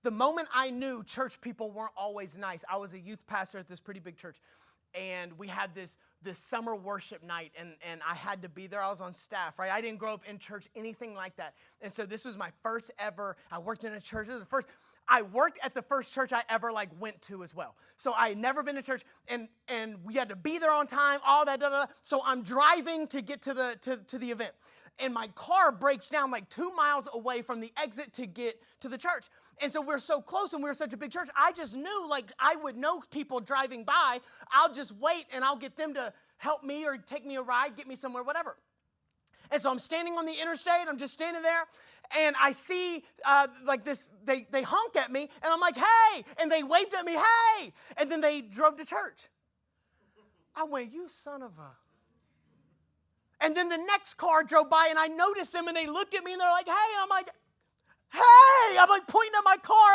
the moment I knew church people weren't always nice, I was a youth pastor at this pretty big church. And we had this summer worship night, and I had to be there. I was on staff, right? I didn't grow up in church, anything like that. And so this was my first ever, I worked in a church. This was the first, I worked at the first church I ever went to as well. So I had never been to church, and we had to be there on time, all that, So I'm driving to get to the event. And my car breaks down 2 miles away from the exit to get to the church. And so we're so close and we're such a big church. I just knew I would know people driving by. I'll just wait and I'll get them to help me or take me a ride, get me somewhere, whatever. And so I'm standing on the interstate. I'm just standing there. And I see this, they honk at me. And I'm like, hey. And they waved at me, hey. And then they drove to church. I went, you son of a... And then the next car drove by, and I noticed them, and they looked at me, and they're like, hey. And I'm like, hey. I'm pointing at my car.